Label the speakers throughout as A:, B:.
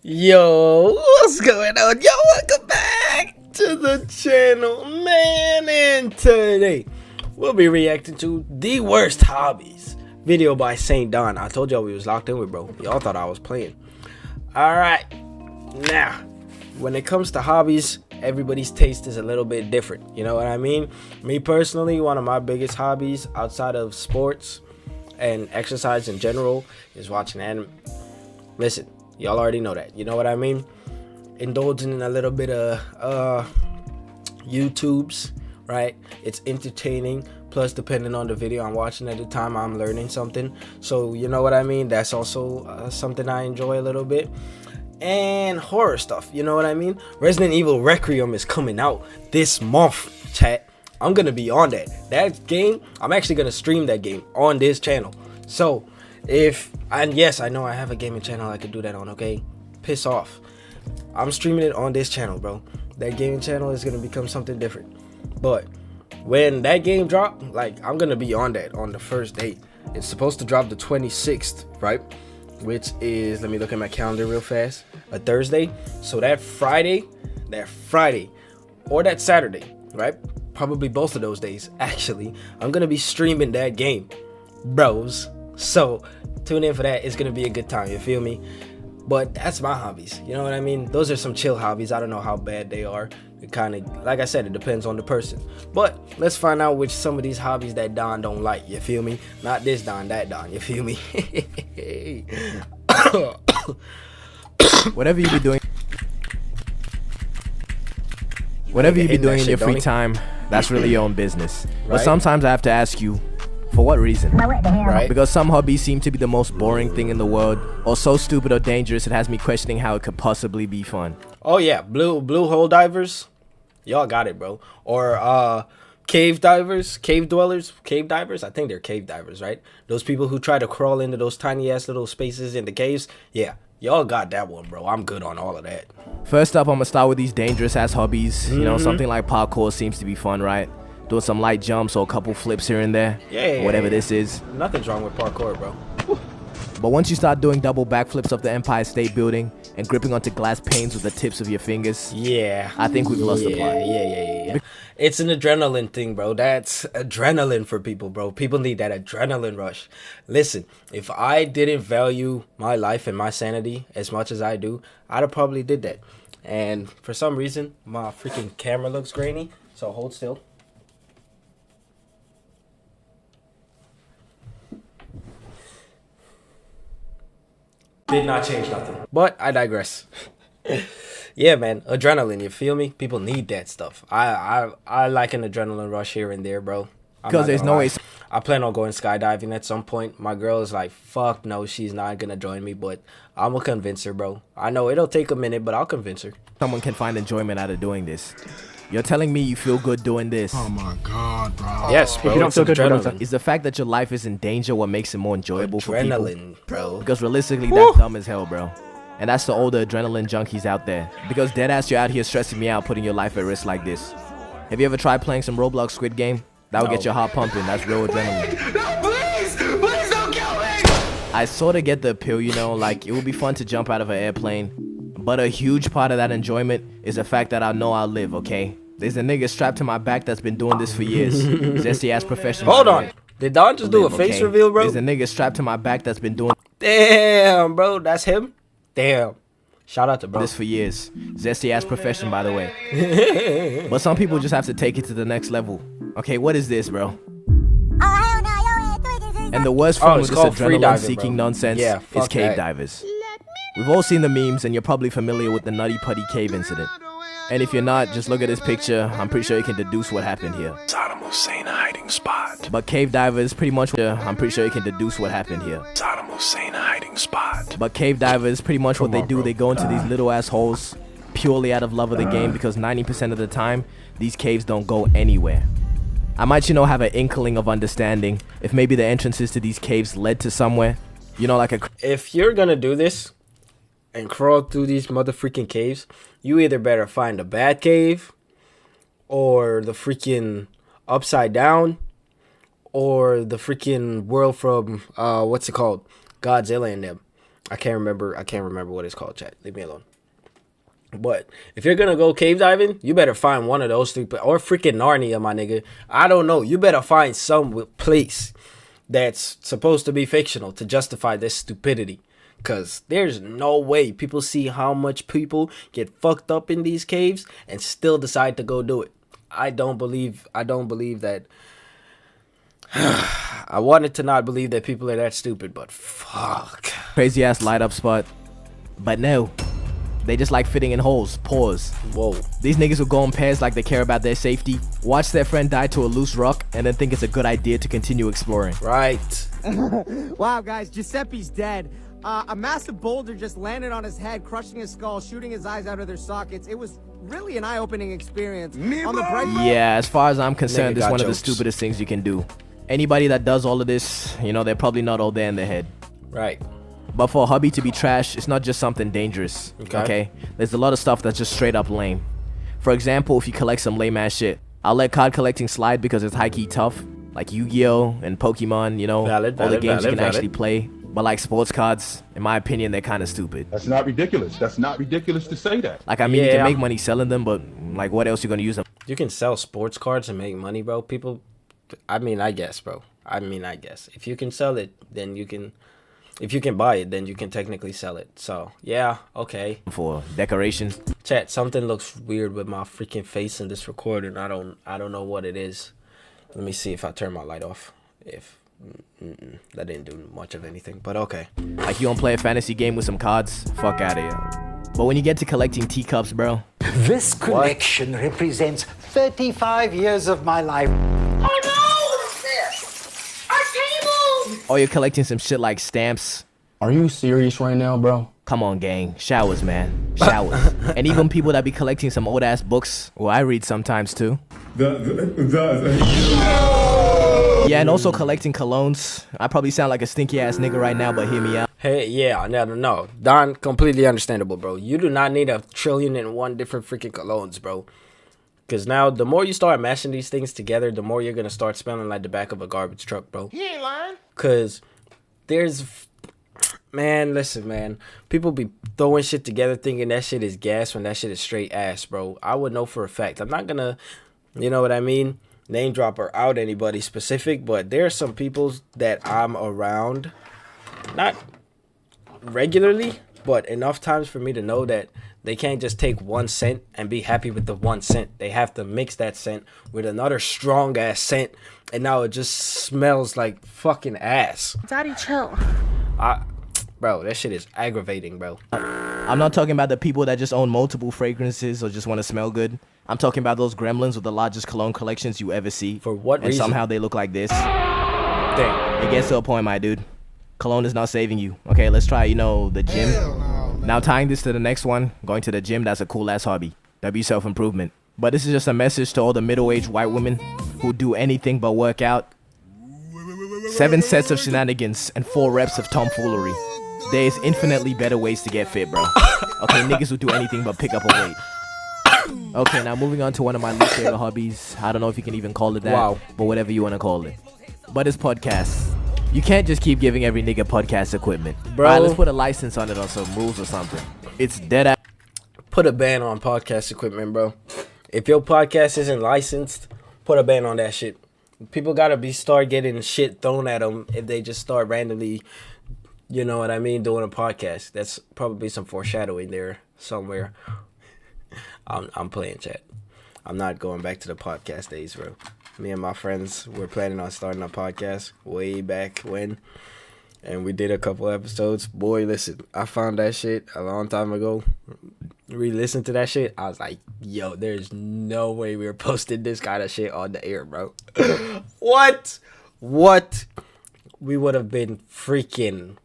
A: Yo, what's going on? Yo, welcome back to the channel, man. And today we'll be reacting to the worst hobbies video by Saint Don. I told y'all we was locked in with, bro. Y'all thought I was playing. All right, now when it comes to hobbies, everybody's taste is a little bit different. You know what I mean? Me personally, one of my biggest hobbies outside of sports and exercise in general is watching anime. Listen, y'all already know that. You know what I mean? Indulging in a little bit of YouTubes, right? It's entertaining. Plus, depending on the video I'm watching at the time, I'm learning something. So, you know what I mean? That's also something I enjoy a little bit. And horror stuff, you know what I mean? Resident Evil Requiem is coming out this month, chat. I'm gonna be on that game. I'm actually gonna stream that game on this channel. So yes, I know I have a gaming channel I could do that on, okay? Piss off. I'm streaming it on this channel, bro. That gaming channel is gonna become something different. But when that game drop, like, I'm gonna be on that on the first day. It's supposed to drop the 26th, right? Which is, let me look at my calendar real fast, a Thursday. So that Friday or that Saturday, right? Probably both of those days, actually, I'm gonna be streaming that game, bros. So tune in for that. It's gonna be a good time, you feel me? But that's my hobbies, you know what I mean? Those are some chill hobbies. I don't know how bad they are. It kind of, like I said, it depends on the person. But let's find out which some of these hobbies that Don don't like, you feel me? Not this Don, that Don, you feel me?
B: Whatever you be doing in your free time, that's really your own business. Right? But sometimes I have to ask you, for what reason?
A: Right?
B: Because some hobbies seem to be the most boring thing in the world, or so stupid or dangerous it has me questioning how it could possibly be fun.
A: Oh yeah, blue hole divers, y'all got it, bro. Or cave divers, cave dwellers, cave divers. I think they're cave divers, right? Those people who try to crawl into those tiny ass little spaces in the caves. Yeah, y'all got that one, bro. I'm good on all of that.
B: First up, I'm gonna start with these dangerous ass hobbies. You know, something like parkour seems to be fun, right? Doing some light jumps or a couple flips here and there.
A: Yeah.
B: Whatever this is.
A: Nothing's wrong with parkour, bro.
B: But once you start doing double backflips up the Empire State Building and gripping onto glass panes with the tips of your fingers,
A: yeah,
B: I think we've lost the plot.
A: Yeah. It's an adrenaline thing, bro. That's adrenaline for people, bro. People need that adrenaline rush. Listen, if I didn't value my life and my sanity as much as I do, I'd have probably did that. And for some reason, my freaking camera looks grainy, so hold still. Did not change nothing. But I digress. Yeah, man, adrenaline, you feel me? People need that stuff. I like an adrenaline rush here and there, bro.
B: Because there's no way.
A: I plan on going skydiving at some point. My girl is like, fuck no, she's not gonna join me, but I'm gonna convince her, bro. I know it'll take a minute, but I'll convince her.
B: Someone can find enjoyment out of doing this. You're telling me you feel good doing this?
C: Oh my god, bro.
A: Yes, bro.
D: If you don't feel good,
A: adrenaline.
B: Is the fact that your life is in danger what makes it more enjoyable for people?
A: Adrenaline, bro.
B: Because realistically, that's dumb as hell, bro. And that's the older adrenaline junkies out there. Because deadass, you're out here stressing me out, putting your life at risk like this. Have you ever tried playing some Roblox Squid Game? That would get your heart pumping. That's real adrenaline.
C: No, please don't kill me.
B: I sort of get the appeal, you know, like it would be fun to jump out of an airplane. But a huge part of that enjoyment is the fact that I know I'll live, okay? There's a nigga strapped to my back that's been doing this for years. Zesty ass professional.
A: Hold on. Did Don just do a face reveal, bro?
B: There's a nigga strapped to my back that's been doing
A: Damn, bro. That's him? Damn. Shout out to bro.
B: this for years. Zesty ass profession, by the way. But some people just have to take it to the next level. Okay, what is this, bro? And the worst form of this adrenaline-seeking nonsense is cave divers. We've all seen the memes, and you're probably familiar with the Nutty Putty cave incident. And if you're not, just look at this picture. I'm pretty sure you can deduce what happened here.
C: Saddam Hussein hiding spot.
B: But cave divers pretty much I'm pretty sure you can deduce what happened here.
C: Saddam Hussein hiding spot.
B: But cave divers pretty much what they do. They go into these little ass holes purely out of love of the game because 90% of the time, these caves don't go anywhere. I might, you know, have an inkling of understanding if maybe the entrances to these caves led to somewhere. You know, like a...
A: If you're gonna do this and crawl through these motherfucking caves, you either better find a bad cave or the freaking upside down or the freaking world from what's it called, Godzilla and them. I can't remember what it's called, chat. Leave me alone. But if you're gonna go cave diving, you better find one of those stupid, or freaking Narnia, my nigga. I don't know. You better find some place that's supposed to be fictional to justify this stupidity. Cause there's no way people see how much people get fucked up in these caves and still decide to go do it. I don't believe that. I wanted to not believe that people are that stupid, but fuck.
B: Crazy ass light up spot. But no. They just like fitting in holes. Pause.
A: Whoa.
B: These niggas will go in pairs like they care about their safety, watch their friend die to a loose rock, and then think it's a good idea to continue exploring.
A: Right.
D: Wow, guys, Giuseppe's dead. A massive boulder just landed on his head, crushing his skull, shooting his eyes out of their sockets. It was really an eye-opening experience. On the bright side,
B: Yeah, as far as I'm concerned,
A: Nigga
B: it's
A: got
B: one of the
A: jokes.
B: stupidest things you can do. Anybody that does all of this, you know, they're probably not all there in their head.
A: Right.
B: But for a hobby to be trash, it's not just something dangerous, okay? There's a lot of stuff that's just straight up lame. For example, if you collect some lame ass shit, I'll let card collecting slide because it's high-key tough, like Yu-Gi-Oh! And Pokemon, you know,
A: Valid,
B: all the
A: valid,
B: games you
A: valid,
B: can
A: valid.
B: actually play. But like sports cards, in my opinion, they're kind of stupid.
E: That's not ridiculous. That's not ridiculous to say that.
B: Like, I mean, you
A: Yeah.
B: can make money selling them, but like, what else you gonna use them?
A: You can sell sports cards and make money, bro. People, I mean, I guess, bro. If you can sell it, then you can. If you can buy it, then you can technically sell it. So, yeah, okay.
B: For decoration.
A: Chat, something looks weird with my freaking face in this recording. I don't know what it is. Let me see if I turn my light off. If that didn't do much of anything, but okay.
B: Like, you don't play a fantasy game with some cards? Fuck out of here. But when you get to collecting teacups, bro,
F: This collection represents 35 years of my life.
G: Oh no! What's this? Our table!
B: or you're collecting some shit like stamps.
H: Are you serious right now, bro?
B: Come on, gang. Showers, man. Showers. And even people that be collecting some old ass books. Well, I read sometimes too. Yeah, and also collecting colognes. I probably sound like a stinky ass nigga right now, but hear me out.
A: Hey, yeah, no. Don, completely understandable, bro. You do not need 1,000,001,000,001 different freaking colognes, bro. Because now, the more you start mashing these things together, the more you're going to start smelling like the back of a garbage truck, bro.
C: He ain't lying.
A: Because there's... Man, listen, man. People be throwing shit together thinking that shit is gas when that shit is straight ass, bro. I would know for a fact. I'm not going to, you know what I mean, name drop or out anybody specific, but there are some people that I'm around, not regularly, but enough times for me to know that they can't just take 1 scent and be happy with the 1 scent. They have to mix that scent with another strong ass scent, and now it just smells like fucking ass.
G: Daddy, chill.
A: Bro, that shit is aggravating, bro.
B: I'm not talking about the people that just own multiple fragrances or just want to smell good. I'm talking about those gremlins with the largest cologne collections you ever see.
A: For what
B: and
A: reason?
B: somehow they look like this.
A: Dang.
B: It gets to a point, my dude. Cologne is not saving you. Okay, let's try, the gym. Now tying this to the next one, going to the gym, that's a cool ass hobby. That'd be self-improvement. But this is just a message to all the middle-aged white women who do anything but work out. 7 sets of shenanigans and 4 reps of tomfoolery. There is infinitely better ways to get fit, bro. Okay, niggas who do anything but pick up a weight. Okay, now moving on to one of my least favorite hobbies. I don't know if you can even call it that.
A: Wow.
B: But whatever you want to call it. But it's podcasts. You can't just keep giving every nigga podcast equipment.
A: Bro.
B: Alright, let's put a license on it or some rules or something. It's dead ass.
A: Put a ban on podcast equipment, bro. If your podcast isn't licensed, put a ban on that shit. People gotta start getting shit thrown at them if they just start randomly, you know what I mean, doing a podcast. That's probably some foreshadowing there somewhere. I'm playing, chat. I'm not going back to the podcast days, bro. Me and my friends were planning on starting a podcast way back when, and we did a couple episodes. Boy, listen, I found that shit a long time ago. Re-listened to that shit. I was like, yo, there's no way we were posting this kind of shit on the air, bro. What? We would have been freaking,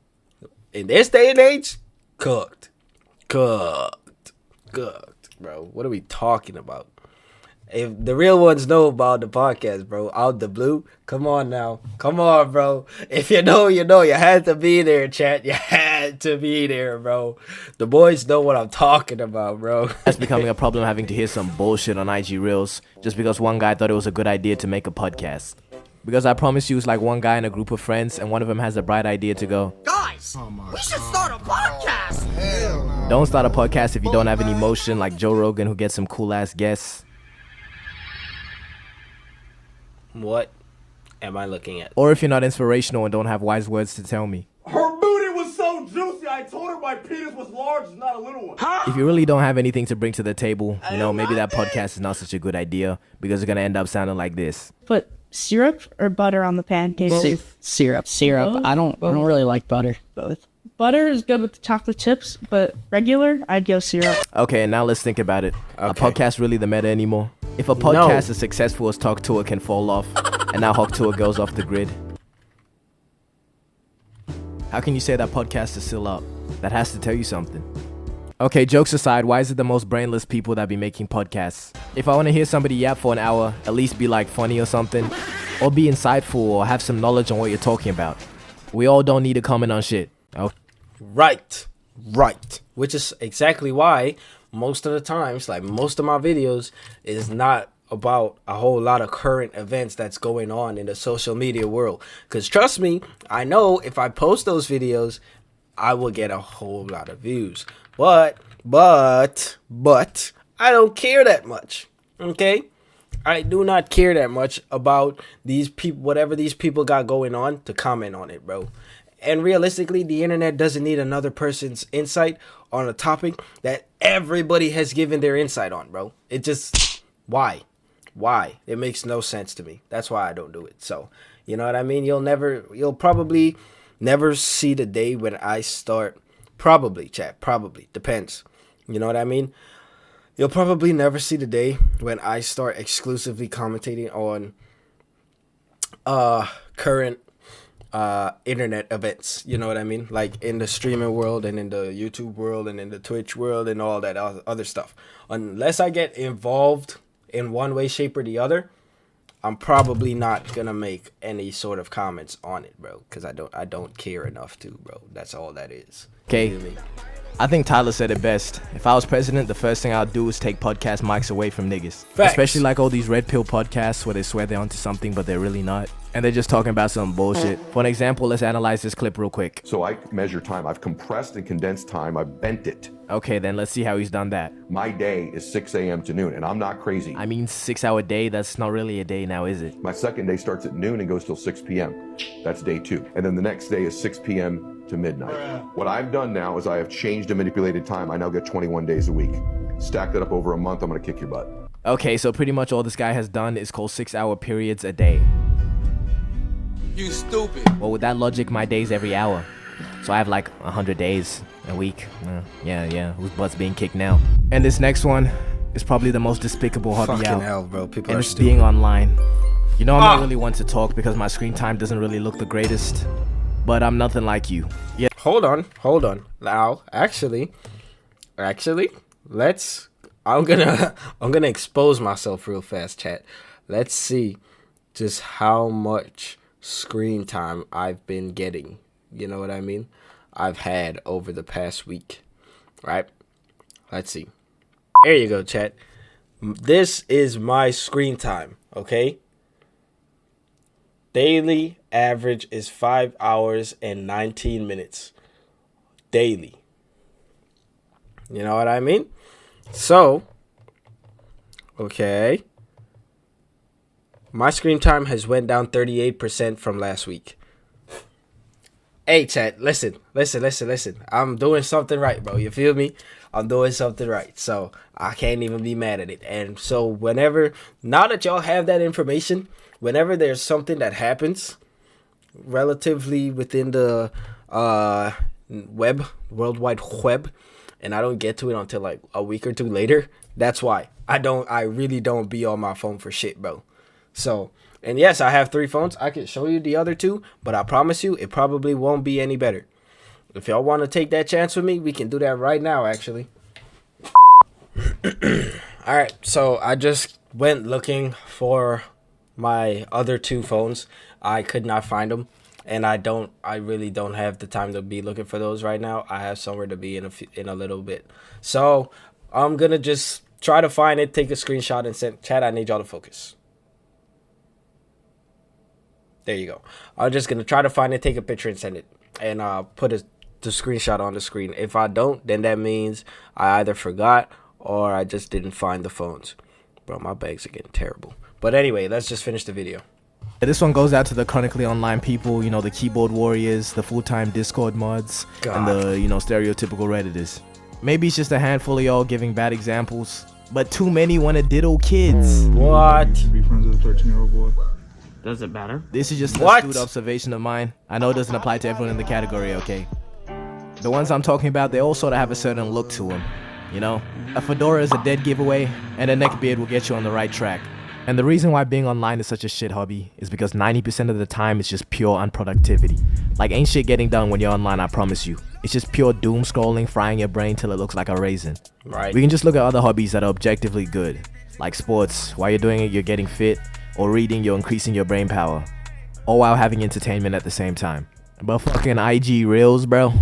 A: in this day and age, cooked, bro. What are we talking about? If the real ones know about the podcast, bro, out the blue, come on now. Come on, bro. If you know, you know. You had to be there, chat. You had to be there, bro. The boys know what I'm talking about, bro.
B: That's becoming a problem, having to hear some bullshit on IG Reels just because one guy thought it was a good idea to make a podcast. Because I promise you, it's like one guy in a group of friends and one of them has a bright idea to go,
D: guys,
G: guys, we should start a podcast.
B: Don't start a podcast if you don't have any emotion, like Joe Rogan, who gets some cool ass guests.
A: What am I looking at?
B: Or if you're not inspirational and don't have wise words to tell me.
I: Her booty was so juicy, I told her my penis was large, not a little one.
B: If you really don't have anything to bring to the table, you know, maybe that podcast is not such a good idea because it's going to end up sounding like this.
J: Put syrup or butter on the pancakes?
K: Syrup.
J: Both?
K: I don't really like butter.
J: Both. Butter is good with the chocolate chips, but regular, I'd go syrup.
B: Okay, now let's think about it.
A: Okay.
B: A podcast really the meta anymore? If a podcast is successful as Talk Tour can fall off, and now Hawk Tour goes off the grid, how can you say that podcast is still up? That has to tell you something. Okay, jokes aside, why is it the most brainless people that be making podcasts? If I want to hear somebody yap for an hour, at least be like funny or something, or be insightful or have some knowledge on what you're talking about. We all don't need to comment on shit. Oh.
A: Right. Which is exactly why most of the times, like most of my videos, is not about a whole lot of current events that's going on in the social media world. Because trust me, I know if I post those videos, I will get a whole lot of views. But I don't care that much. Okay? I do not care that much about these people, whatever these people got going on, to comment on it, bro. And realistically, the internet doesn't need another person's insight on a topic that everybody has given their insight on, bro. It just, why? It makes no sense to me. That's why I don't do it. So, you know what I mean? You'll probably never see the day when I start, probably, depends. You know what I mean? You'll probably never see the day when I start exclusively commentating on current internet events. You know what I mean? Like in the streaming world and in the YouTube world and in the Twitch world and all that other stuff. Unless I get involved in one way, shape, or the other, I'm probably not gonna make any sort of comments on it, bro, because I don't care enough to, bro. That's all that is.
B: Okay. I think Tyler said it best. If I was president, the first thing I'd do is take podcast mics away from niggas.
A: Facts.
B: Especially like all these red pill podcasts where they swear they're onto something, but they're really not. And they're just talking about some bullshit. For an example, let's analyze this clip real quick.
E: So I measure time. I've compressed and condensed time. I've bent it.
B: Okay, then let's see how he's done that.
E: My day is 6 a.m. to noon, and I'm not crazy.
B: I mean, 6 hour day, that's not really a day now, is it?
E: My second day starts at noon and goes till 6 p.m. That's day 2. And then the next day is 6 p.m. to midnight. What I've done now is I have changed and manipulated time. I now get 21 days a week. Stack that up over a month, I'm gonna kick your butt.
B: Okay, so pretty much all this guy has done is call 6 hour periods a day.
C: You stupid.
B: Well, with that logic, my day's every hour. So I have like 100 days a week. Yeah, whose butt's being kicked now? And this next one is probably the most despicable hobby
A: Fucking
B: out.
A: hell, bro. People
B: and
A: are
B: it's
A: stupid.
B: being online. You know, I'm not really one to talk because my screen time doesn't really look the greatest. But I'm nothing like you. Yeah.
A: Hold on. Now, actually, I'm gonna expose myself real fast, chat. Let's see just how much screen time I've been getting. You know what I mean? I've had over the past week, right? Let's see. There you go, chat. This is my screen time, okay? Daily average is 5 hours and 19 minutes. Daily. You know what I mean? So, okay. My screen time has went down 38% from last week. Hey, chat, listen. I'm doing something right, bro. You feel me? I'm doing something right. So, I can't even be mad at it. And so, now that y'all have that information, whenever there's something that happens relatively within the World Wide Web, and I don't get to it until like a week or two later, that's why. I really don't be on my phone for shit, bro. So, and yes, I have 3 phones. I can show you the other 2, but I promise you, it probably won't be any better. If y'all want to take that chance with me, we can do that right now, actually. Alright, so I just went looking for my other 2 phones. I could not find them, and I really don't have the time to be looking for those right now. I have somewhere to be in a little bit. So, I'm going to just try to find it, take a screenshot, and send chat. I need y'all to focus. There you go. I'm just going to try to find it, take a picture, and send it. and put the screenshot on the screen. If I don't, then that means I either forgot or I just didn't find the phones. Bro, my bags are getting terrible. But anyway, let's just finish the video.
B: This one goes out to the chronically online people, you know, the keyboard warriors, the full-time Discord mods, and the, you know, stereotypical Redditors. Maybe it's just a handful of y'all giving bad examples, but too many want to diddle kids.
A: What?
K: To be friends with a 13-year-old boy.
L: Does it matter?
B: This is just an astute observation of mine. I know it doesn't apply to everyone in the category, okay? The ones I'm talking about, they all sort of have a certain look to them. You know, a fedora is a dead giveaway, and a neckbeard will get you on the right track. And the reason why being online is such a shit hobby is because 90% of the time it's just pure unproductivity. Like, ain't shit getting done when you're online, I promise you. It's just pure doom scrolling, frying your brain till it looks like a raisin.
A: Right.
B: We can just look at other hobbies that are objectively good, like sports. While you're doing it, you're getting fit, or reading, you're increasing your brain power, all while having entertainment at the same time. But fucking IG Reels, bro.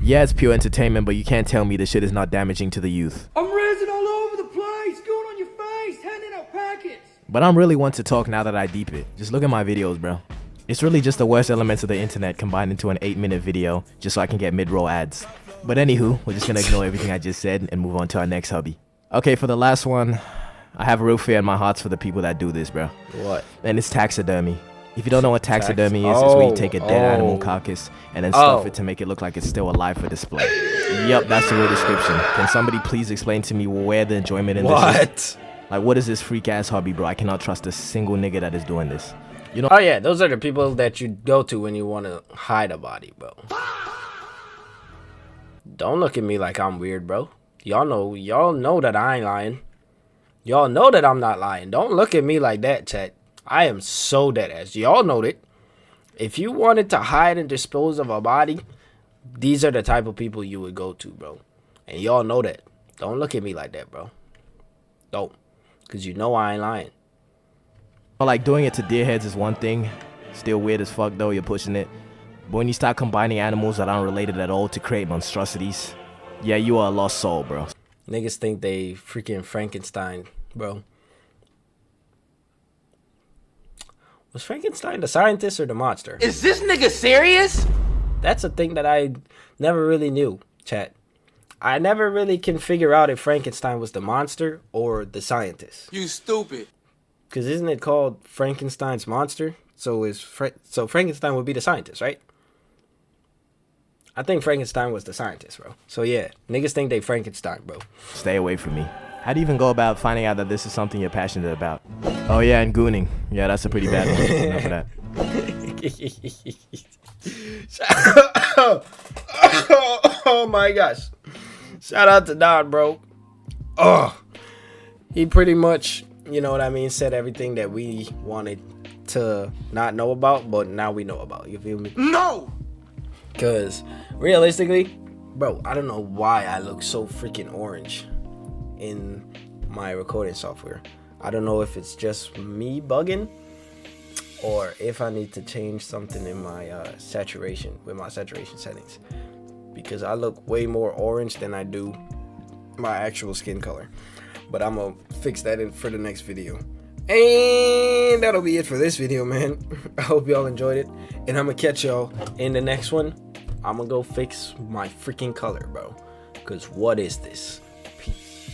B: Yeah, it's pure entertainment, but you can't tell me this shit is not damaging to the youth.
I: I'm raising all over the place, going on your face, handing out packets.
B: But I'm really one to talk now that I deep it. Just look at my videos, bro. It's really just the worst elements of the internet combined into an 8-minute video just so I can get mid-roll ads. But anywho, we're just gonna ignore everything I just said and move on to our next hobby. Okay, for the last one, I have a real fear in my heart for the people that do this, bro.
A: What?
B: And it's taxidermy. If you don't know what taxidermy is, it's where you take a dead animal carcass and then stuff it to make it look like it's still alive for display. Yup, that's the real description. Can somebody please explain to me where the enjoyment in this is? Like, what is this freak-ass hobby, bro? I cannot trust a single nigga that is doing this. You know?
A: Oh, yeah, those are the people that you go to when you want to hide a body, bro. Don't look at me like I'm weird, bro. Y'all know that I ain't lying. Y'all know that I'm not lying. Don't look at me like that, chat. I am so dead ass. Y'all know that. If you wanted to hide and dispose of a body, these are the type of people you would go to, bro. And y'all know that. Don't look at me like that, bro. Don't. Because you know I ain't lying.
B: But like, doing it to deer heads is one thing. Still weird as fuck though, you're pushing it. But when you start combining animals that aren't related at all to create monstrosities, yeah, you are a lost soul, bro.
A: Niggas think they freaking Frankenstein, bro. Was Frankenstein the scientist or the monster?
C: Is this nigga serious?
A: That's a thing that I never really knew, chat. I never really can figure out if Frankenstein was the monster or the scientist.
C: You stupid.
A: Because isn't it called Frankenstein's monster? So so Frankenstein would be the scientist, right? I think Frankenstein was the scientist, bro. So yeah, niggas think they Frankenstein, bro.
B: Stay away from me. How do you even go about finding out that this is something you're passionate about? Oh yeah, and gooning. Yeah, that's a pretty bad one. Enough of
A: that. Oh my gosh. Shout out to Don, bro. Oh, he pretty much, you know what I mean, said everything that we wanted to not know about, but now we know about. You feel me?
C: No!
A: Because realistically, bro, I don't know why I look so freaking orange in my recording software. I don't know if it's just me bugging or if I need to change something in my saturation settings, because I look way more orange than I do my actual skin color. But I'm gonna fix that in for the next video. And that'll be it for this video, man. I hope y'all enjoyed it, and I'm gonna catch y'all in the next one. I'm gonna go fix my freaking color, bro, because what is this?